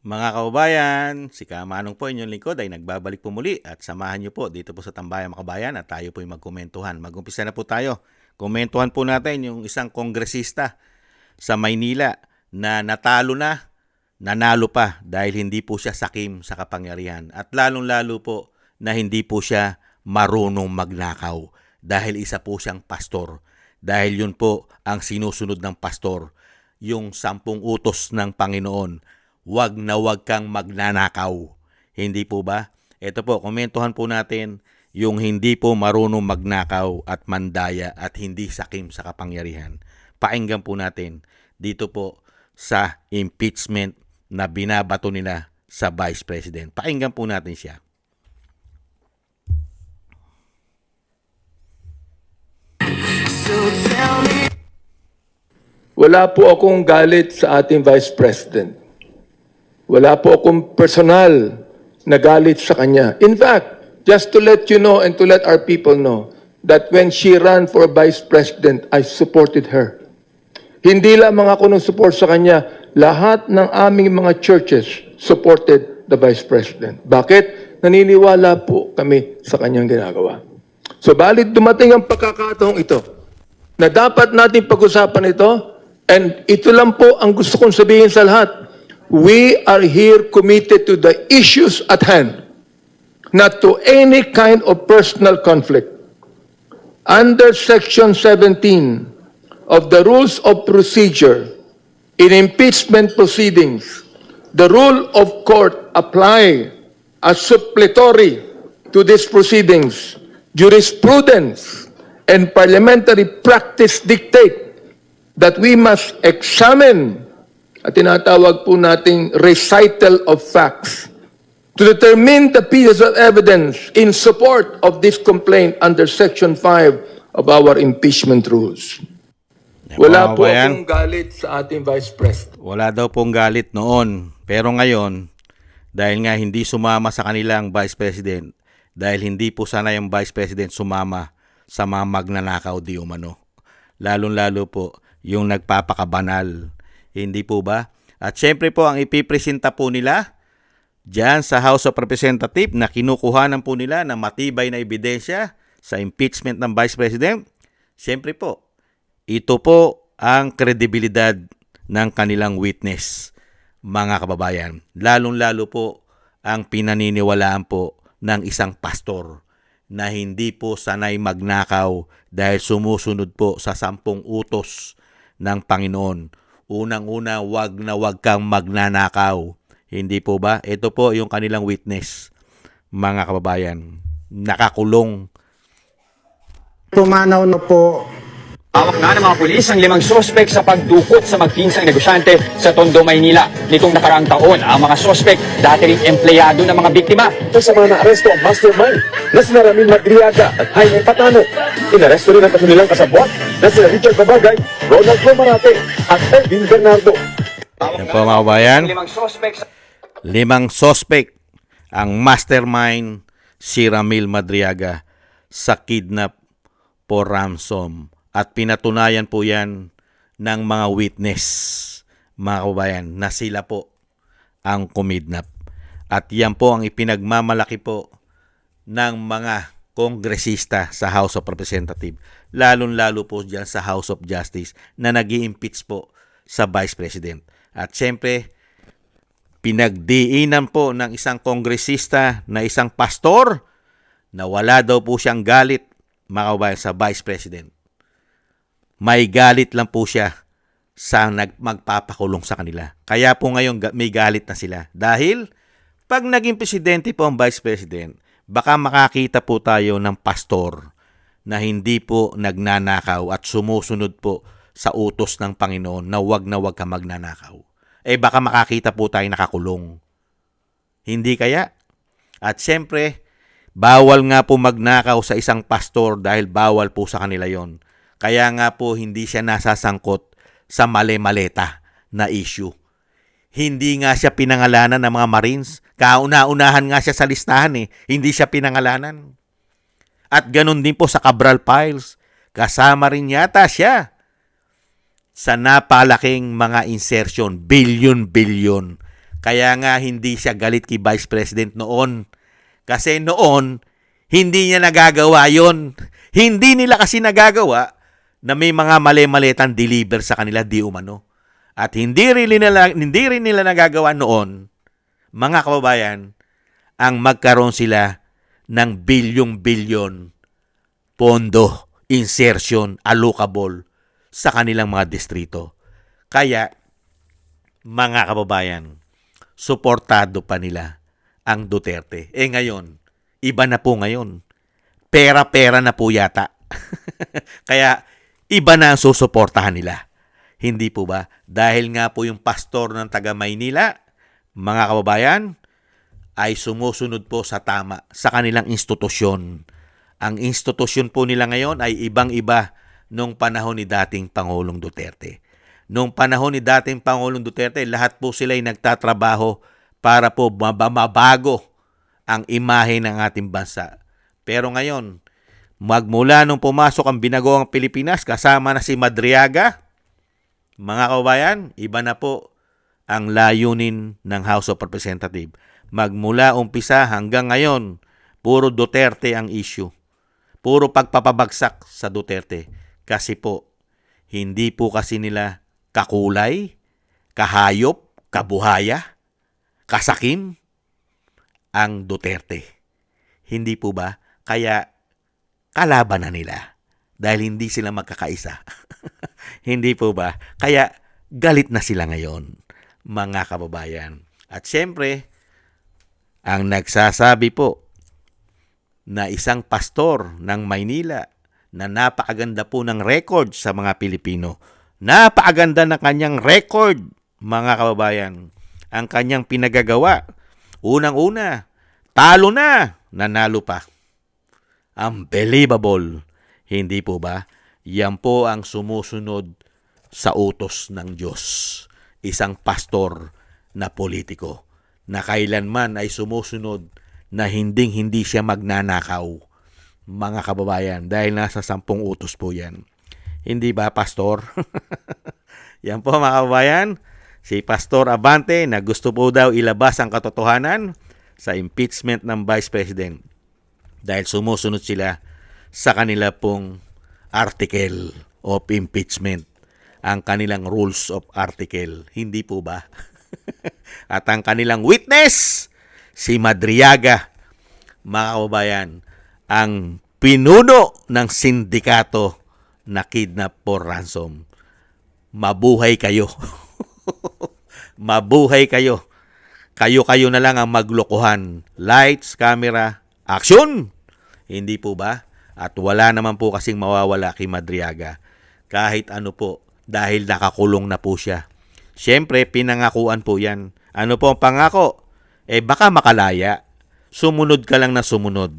Mga kababayan, si Kamanong po inyong lingkod ay nagbabalik po muli at samahan niyo po dito po sa Tambayan mga kabayan at tayo po ay magkomentuhan. Mag-umpisa na po tayo. Komentuhan po natin yung isang kongresista sa Maynila na natalo na, nanalo pa dahil hindi po siya sakim sa kapangyarihan. At lalong-lalo po na hindi po siya marunong magnakaw dahil isa po siyang pastor. Dahil yun po ang sinusunod ng pastor, yung 10 utos ng Panginoon. Wag na wag kang magnanakaw. Hindi po ba? Ito po, komentuhan po natin yung hindi po marunong magnakaw at mandaya at hindi sakim sa kapangyarihan. Pakinggan po natin dito po sa impeachment na binabato nila sa Vice President. Pakinggan po natin siya. Wala po akong galit sa ating Vice President. Wala po akong personal na galit sa kanya. In fact, just to let you know and to let our people know that when she ran for Vice President, I supported her. Hindi lamang ako nung support sa kanya, lahat ng aming mga churches supported the Vice President. Bakit? Naniniwala po kami sa kanyang ginagawa. So, balit dumating ang pagkakataong ito na dapat natin pag-usapan ito, and ito lang po ang gusto kong sabihin sa lahat. We are here committed to the issues at hand, not to any kind of personal conflict. Under Section 17 of the Rules of Procedure in impeachment proceedings, the rule of court apply as supplementary to these proceedings. Jurisprudence and parliamentary practice dictate that we must examine at tinatawag po nating recital of facts to determine the pieces of evidence in support of this complaint under Section 5 of our impeachment rules. Wala po akong galit sa ating Vice President. Wala daw pong galit noon. Pero ngayon, dahil nga hindi sumama sa kanilang Vice President, dahil hindi po sana yung Vice President sumama sa mga magnanakaw di umano. Lalong-lalo po yung nagpapakabanal. Hindi po ba? At syempre po ang ipipresenta po nila diyan sa House of Representatives na kinukuhanan po nila ng matibay na ebidensya sa impeachment ng Vice President. Syempre po, ito po ang kredibilidad ng kanilang witness, mga kababayan. Lalong-lalo po ang pinaniniwalaan po ng isang pastor na hindi po sanay magnakaw dahil sumusunod po sa 10 utos ng Panginoon. Unang-una, wag na wag kang magnanakaw. Hindi po ba? Ito po yung kanilang witness, mga kababayan. Nakakulong. Pumanaw na po. Hawak na ng mga pulis ang 5 sospek sa pagdukot sa magpinsang negosyante sa Tondo, Maynila. Nitong nakaraang taon, ang mga sospek dati ring empleyado ng mga biktima. Kasama na aresto ang mastermind na sina Ramil Madriaga at Jaime Patano. Inaresto rin ang kanilang kasabwat na sina Richard Babagay, Ronald Romarate at Ervin Bernardo. Yan po mga kababayan. 5 sospek sa 5 sospek ang mastermind si Ramil Madriaga sa kidnap for ransom. At pinatunayan po yan ng mga witness, mga kababayan, na sila po ang kumidnap. At yan po ang ipinagmamalaki po ng mga kongresista sa House of Representatives. Lalong-lalo po dyan sa House of Justice na nag-i-impeach po sa Vice President. At syempre, pinagdiinan po ng isang kongresista na isang pastor na wala daw po siyang galit, mga kababayan, sa Vice President. May galit lang po siya sa magpapakulong sa kanila. Kaya po ngayon may galit na sila. Dahil pag naging presidente po ang Vice President, baka makakita po tayo ng pastor na hindi po nagnanakaw at sumusunod po sa utos ng Panginoon na wag ka magnanakaw. Baka makakita po tayo nakakulong. Hindi kaya? At syempre, bawal nga po magnakaw sa isang pastor dahil bawal po sa kanila yon. Kaya nga po hindi siya nasasangkot sa mali-maleta na issue. Hindi nga siya pinangalanan ng mga Marines. Kauna-unahan nga siya sa listahan Hindi siya pinangalanan. At ganun din po sa Cabral Files. Kasama rin yata siya sa napalaking mga insertion. Billion-billion. Kaya nga hindi siya galit kay Vice President noon. Kasi noon, hindi niya nagagawa yon. Hindi nila kasi nagagawa na may mga mali-malitan deliver sa kanila di umano. At hindi rin nila nagagawa noon, mga kababayan, ang magkaroon sila ng bilyong-bilyon pondo, insertion, allocable sa kanilang mga distrito. Kaya, mga kababayan, suportado pa nila ang Duterte. Ngayon, iba na po ngayon. Pera-pera na po yata. Kaya, iba na ang susuportahan nila. Hindi po ba? Dahil nga po yung pastor ng taga Maynila, mga kababayan, ay sumusunod po sa tama sa kanilang institusyon. Ang institusyon po nila ngayon ay ibang-iba nung panahon ni dating Pangulong Duterte. Nung panahon ni dating Pangulong Duterte, lahat po sila ay nagtatrabaho para po mabago ang imahe ng ating bansa. Pero ngayon, magmula nung pumasok ang Binagoong Pilipinas, kasama na si Madriaga, mga kababayan, iba na po ang layunin ng House of Representatives. Magmula umpisa hanggang ngayon, puro Duterte ang issue. Puro pagpapabagsak sa Duterte. Kasi po, hindi po kasi nila kakulay, kahayop, kabuhaya, kasakim ang Duterte. Hindi po ba? Kaya kalaban na nila dahil hindi sila magkakaisa. Hindi po ba? Kaya galit na sila ngayon, mga kababayan. At siyempre, ang nagsasabi po na isang pastor ng Maynila na napakaganda po ng record sa mga Pilipino. Napakaganda ng kanyang record, mga kababayan. Ang kanyang pinagagawa. Unang-una, talo na, nanalo pa. Unbelievable. Hindi po ba? Yan po ang sumusunod sa utos ng Diyos. Isang pastor na politiko na kailanman ay sumusunod na hindi siya magnanakaw, mga kababayan, dahil nasa 10 utos po yan. Hindi ba, Pastor? Yan po, mga kababayan, si Pastor Abante na gusto po daw ilabas ang katotohanan sa impeachment ng Vice President dahil sumusunod sila sa kanila pong article of impeachment, ang kanilang rules of article. Hindi po ba? At ang kanilang witness, si Madriaga, mga kababayan, ang pinuno ng sindikato na kidnap for ransom. Mabuhay kayo. Mabuhay kayo. Kayo-kayo na lang ang maglokohan. Lights, camera, action! Hindi po ba? At wala naman po kasing mawawala kay Madriaga. Kahit ano po, dahil nakakulong na po siya. Siyempre, pinangakuan po yan. Ano po ang pangako? Baka makalaya. Sumunod ka lang na sumunod.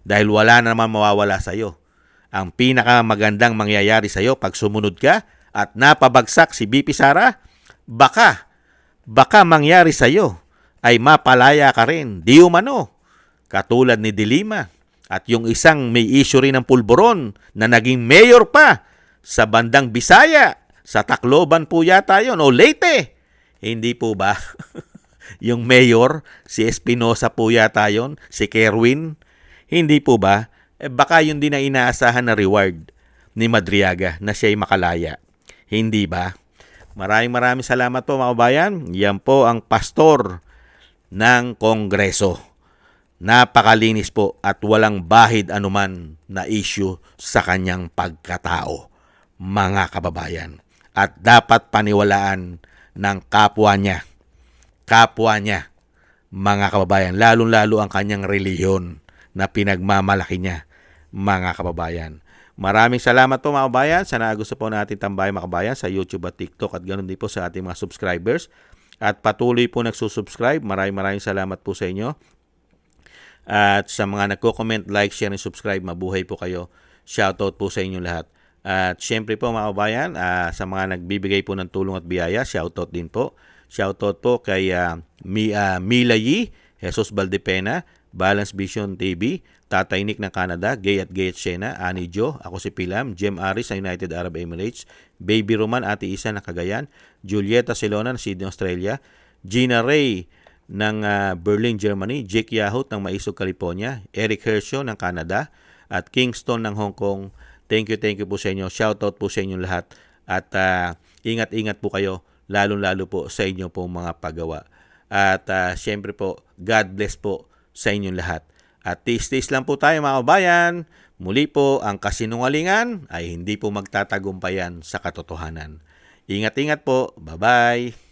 Dahil wala naman mawawala sa'yo. Ang pinakamagandang mangyayari sa'yo pag sumunod ka at napabagsak si BP Sara, baka mangyari sa'yo ay mapalaya ka rin. Di umano. Katulad ni Dilima. At yung isang may issue rin ng pulburon na naging mayor pa sa bandang Bisaya. Sa Tacloban po yata yun, o Leyte. Hindi po ba? Yung mayor, si Espinosa po yata yun, si Kerwin. Hindi po ba? Baka yun din ang inaasahan na reward ni Madriaga na siya'y makalaya. Hindi ba? Maraming salamat po, mga kabayan. Yan po ang pastor ng Kongreso. Napakalinis po at walang bahid anuman na issue sa kanyang pagkatao, mga kababayan. At dapat paniwalaan ng kapwa niya, mga kababayan, lalong-lalo ang kanyang relihiyon na pinagmamalaki niya, mga kababayan. Maraming salamat po, mga kababayan. Sana gusto po natin tambayan, mga kababayan, sa YouTube at TikTok at ganoon din po sa ating mga subscribers. At patuloy po nagsusubscribe. Maraming salamat po sa inyo. At sa mga nagko-comment, like, share, and subscribe, mabuhay po kayo. Shoutout po sa inyo lahat. At syempre po, mga kababayan, sa mga nagbibigay po ng tulong at biyaya, shoutout din po. Shoutout po kay Mila Yi, Jesus Valdepena, Balance Vision TV, Tatay Nick ng Canada, Gay at Siena, Ani Jo, ako si Pilam, Jem Aris sa United Arab Emirates, Baby Roman, Ate Isa ng Cagayan, Julieta Silona ng Sydney, Australia, Gina Ray ng Berlin, Germany, Jake Yahut ng Maisog, California, Eric Hershaw ng Canada, at Kingston ng Hong Kong. Thank you po sa inyo. Shoutout po sa inyong lahat. At ingat-ingat po kayo, lalong-lalo po sa inyong pong mga paggawa. At syempre po, God bless po sa inyong lahat. At tis-tis lang po tayo mga kabayan. Muli po, ang kasinungalingan ay hindi po magtatagumpayan sa katotohanan. Ingat-ingat po. Bye-bye.